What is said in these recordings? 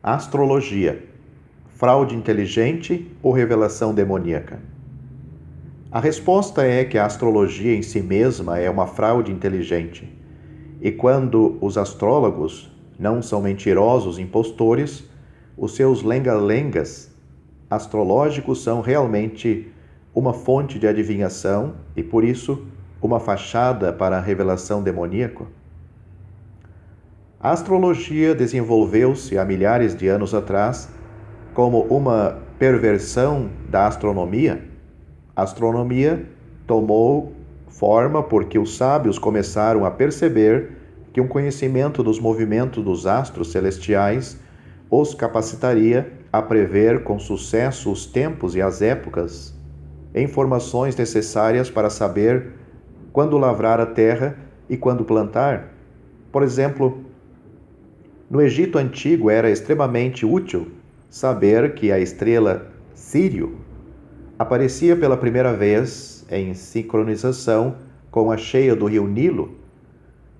Astrologia: fraude inteligente ou revelação demoníaca? A resposta é que a astrologia em si mesma é uma fraude inteligente. E quando os astrólogos não são mentirosos impostores, os seus lenga-lengas astrológicos são realmente uma fonte de adivinhação e, por isso, uma fachada para a revelação demoníaca. A astrologia desenvolveu-se há milhares de anos atrás como uma perversão da astronomia. A astronomia tomou forma porque os sábios começaram a perceber que um conhecimento dos movimentos dos astros celestiais os capacitaria a prever com sucesso os tempos e as épocas, informações necessárias para saber quando lavrar a terra e quando plantar. Por exemplo, no Egito Antigo era extremamente útil saber que a estrela Sírio aparecia pela primeira vez em sincronização com a cheia do rio Nilo.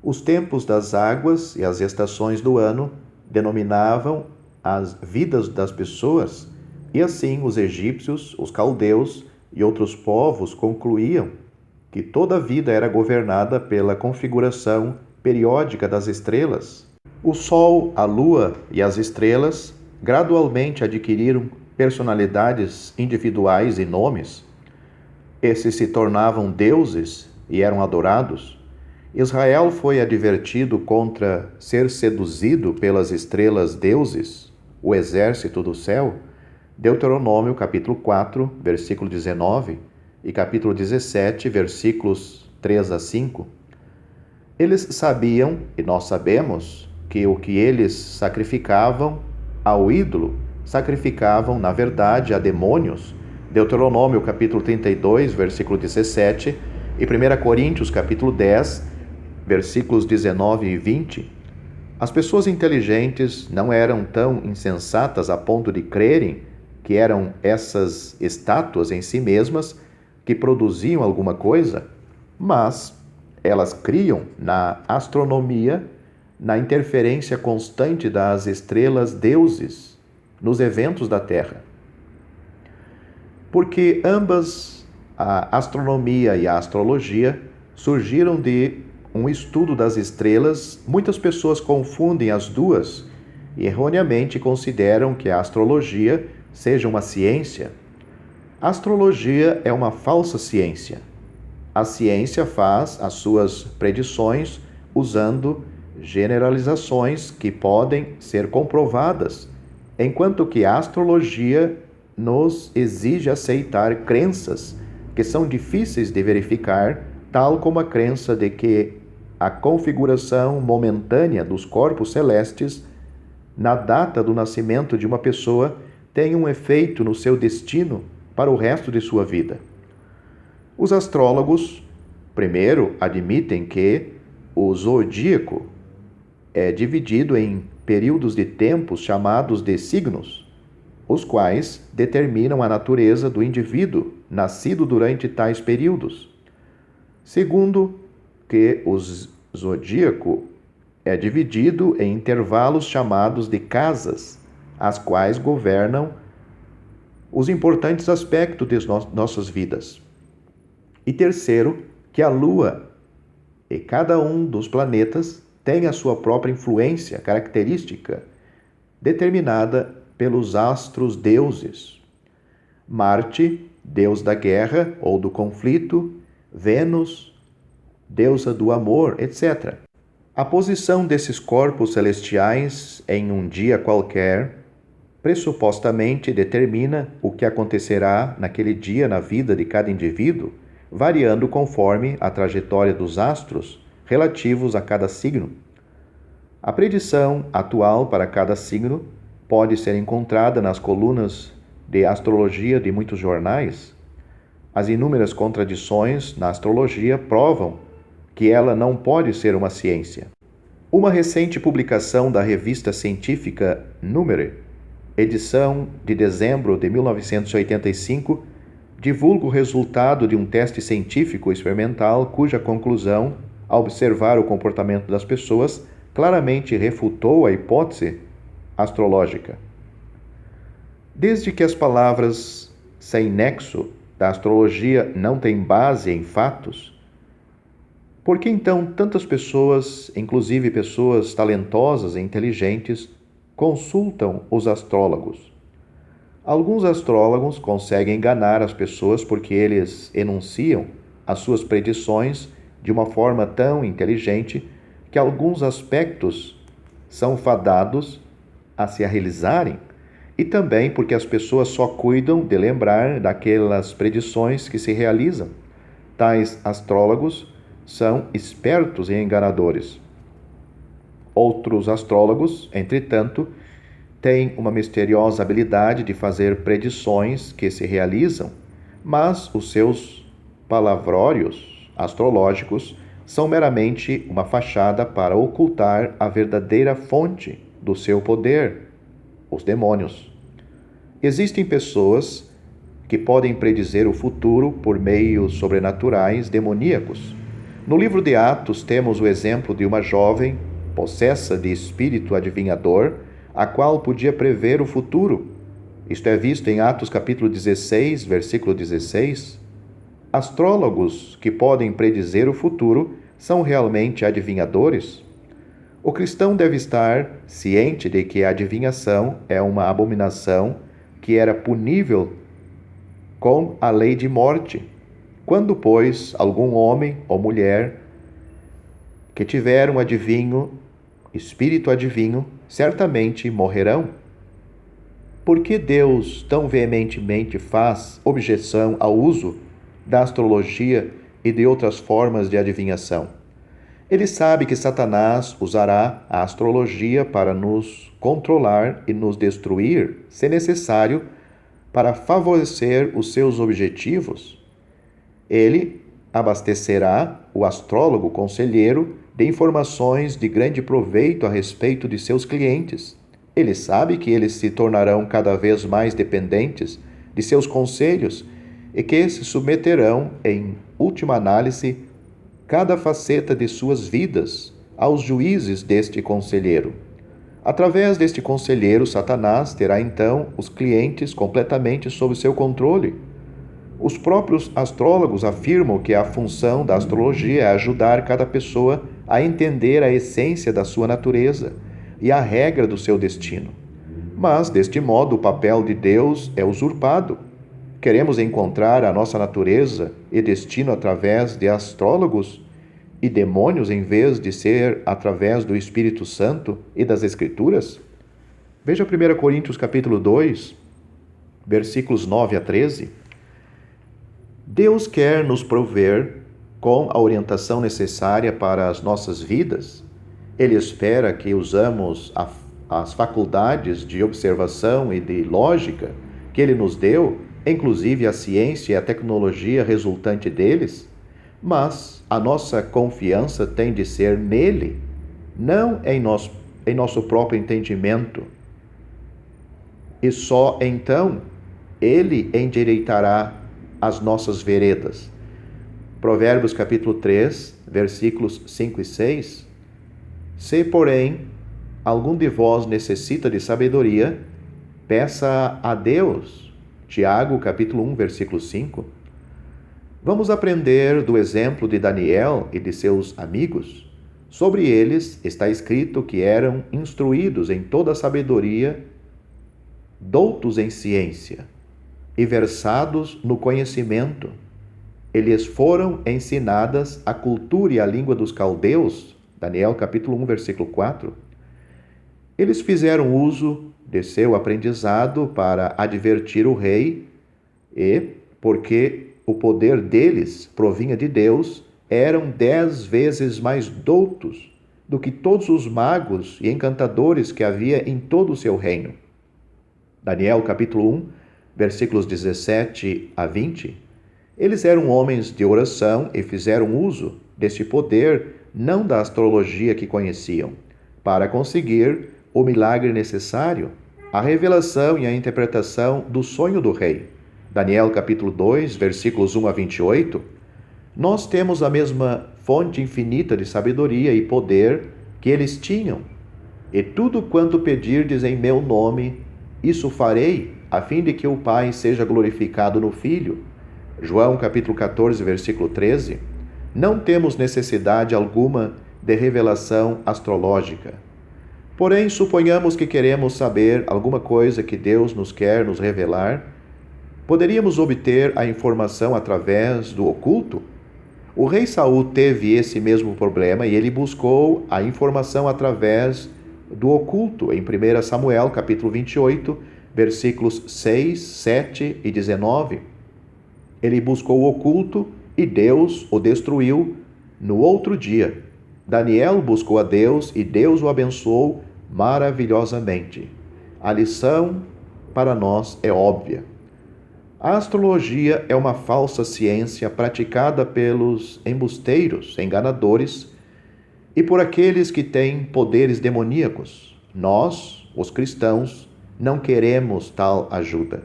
Os tempos das águas e as estações do ano denominavam as vidas das pessoas, e assim os egípcios, os caldeus e outros povos concluíam que toda a vida era governada pela configuração periódica das estrelas. O Sol, a Lua e as estrelas gradualmente adquiriram personalidades individuais e nomes. Esses se tornavam deuses e eram adorados. Israel foi advertido contra ser seduzido pelas estrelas deuses, o exército do céu. Deuteronômio capítulo 4, versículo 19 e capítulo 17, versículos 3 a 5. Eles sabiam, e nós sabemos, que o que eles sacrificavam ao ídolo, sacrificavam, na verdade, a demônios. Deuteronômio capítulo 32, versículo 17 e 1 Coríntios capítulo 10, versículos 19 e 20. As pessoas inteligentes não eram tão insensatas a ponto de crerem que eram essas estátuas em si mesmas que produziam alguma coisa, mas elas criam na astronomia, na interferência constante das estrelas deuses nos eventos da Terra. Porque ambas, a astronomia e a astrologia, surgiram de um estudo das estrelas, muitas pessoas confundem as duas e erroneamente consideram que a astrologia seja uma ciência. A astrologia é uma falsa ciência. A ciência faz as suas predições usando generalizações que podem ser comprovadas, enquanto que a astrologia nos exige aceitar crenças que são difíceis de verificar, tal como a crença de que a configuração momentânea dos corpos celestes na data do nascimento de uma pessoa tem um efeito no seu destino para o resto de sua vida. Os astrólogos, primeiro, admitem que o zodíaco é dividido em períodos de tempos chamados de signos, os quais determinam a natureza do indivíduo nascido durante tais períodos. Segundo, que o zodíaco é dividido em intervalos chamados de casas, as quais governam os importantes aspectos de nossas vidas. E terceiro, que a Lua e cada um dos planetas tem a sua própria influência característica, determinada pelos astros deuses. Marte, deus da guerra ou do conflito, Vênus, deusa do amor, etc. A posição desses corpos celestiais em um dia qualquer pressupostamente determina o que acontecerá naquele dia na vida de cada indivíduo, variando conforme a trajetória dos astros relativos a cada signo. A predição atual para cada signo pode ser encontrada nas colunas de astrologia de muitos jornais. As inúmeras contradições na astrologia provam que ela não pode ser uma ciência. Uma recente publicação da revista científica Numere, edição de dezembro de 1985, divulga o resultado de um teste científico experimental cuja conclusão, ao observar o comportamento das pessoas, claramente refutou a hipótese astrológica. Desde que as palavras sem nexo da astrologia não têm base em fatos, por que então tantas pessoas, inclusive pessoas talentosas e inteligentes, consultam os astrólogos? Alguns astrólogos conseguem enganar as pessoas porque eles enunciam as suas predições de uma forma tão inteligente que alguns aspectos são fadados a se realizarem, e também porque as pessoas só cuidam de lembrar daquelas predições que se realizam. Tais astrólogos são espertos e enganadores. Outros astrólogos, entretanto, têm uma misteriosa habilidade de fazer predições que se realizam, mas os seus palavrórios astrológicos são meramente uma fachada para ocultar a verdadeira fonte do seu poder, os demônios. Existem pessoas que podem predizer o futuro por meios sobrenaturais demoníacos. No livro de Atos temos o exemplo de uma jovem possessa de espírito adivinhador, a qual podia prever o futuro. Isto é visto em Atos capítulo 16, versículo 16. Astrólogos que podem predizer o futuro são realmente adivinhadores? O cristão deve estar ciente de que a adivinhação é uma abominação que era punível com a lei de morte. Quando, pois, algum homem ou mulher que tiver um adivinho, espírito adivinho, certamente morrerão. Por que Deus tão veementemente faz objeção ao uso da astrologia e de outras formas de adivinhação? Ele sabe que Satanás usará a astrologia para nos controlar e nos destruir, se necessário, para favorecer os seus objetivos. Ele abastecerá o astrólogo conselheiro de informações de grande proveito a respeito de seus clientes. Ele sabe que eles se tornarão cada vez mais dependentes de seus conselhos e que se submeterão, em última análise, cada faceta de suas vidas aos juízes deste conselheiro. Através deste conselheiro, Satanás terá então os clientes completamente sob seu controle. Os próprios astrólogos afirmam que a função da astrologia é ajudar cada pessoa a entender a essência da sua natureza e a regra do seu destino. Mas, deste modo, o papel de Deus é usurpado. Queremos encontrar a nossa natureza e destino através de astrólogos e demônios em vez de ser através do Espírito Santo e das Escrituras? Veja 1 Coríntios capítulo 2, versículos 9 a 13. Deus quer nos prover com a orientação necessária para as nossas vidas. Ele espera que usamos as faculdades de observação e de lógica que Ele nos deu, inclusive a ciência e a tecnologia resultante deles, mas a nossa confiança tem de ser nele, não em nosso próprio entendimento. E só então Ele endireitará as nossas veredas. Provérbios capítulo 3, versículos 5 e 6. Se, porém, algum de vós necessita de sabedoria, peça a Deus. Tiago capítulo 1, versículo 5. Vamos aprender do exemplo de Daniel e de seus amigos. Sobre eles está escrito que eram instruídos em toda a sabedoria, doutos em ciência e versados no conhecimento. Eles foram ensinadas a cultura e a língua dos caldeus. Daniel capítulo 1, versículo 4. Eles fizeram uso de seu aprendizado para advertir o rei e, porque o poder deles provinha de Deus, eram 10 vezes mais doutos do que todos os magos e encantadores que havia em todo o seu reino. Daniel capítulo 1, versículos 17 a 20. Eles eram homens de oração e fizeram uso deste poder, não da astrologia que conheciam, para conseguir o milagre necessário, a revelação e a interpretação do sonho do rei. Daniel capítulo 2, versículos 1 a 28, nós temos a mesma fonte infinita de sabedoria e poder que eles tinham. E tudo quanto pedirdes em meu nome, isso farei, a fim de que o Pai seja glorificado no Filho. João capítulo 14, versículo 13. Não temos necessidade alguma de revelação astrológica. Porém, suponhamos que queremos saber alguma coisa que Deus nos quer nos revelar. Poderíamos obter a informação através do oculto? O rei Saul teve esse mesmo problema e ele buscou a informação através do oculto, em 1 Samuel, capítulo 28, versículos 6, 7 e 19. Ele buscou o oculto e Deus o destruiu no outro dia. Daniel buscou a Deus e Deus o abençoou maravilhosamente. A lição para nós é óbvia. A astrologia é uma falsa ciência praticada pelos embusteiros, enganadores e por aqueles que têm poderes demoníacos. Nós, os cristãos, não queremos tal ajuda.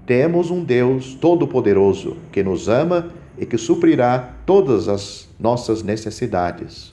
Temos um Deus todo-poderoso que nos ama e que suprirá todas as nossas necessidades.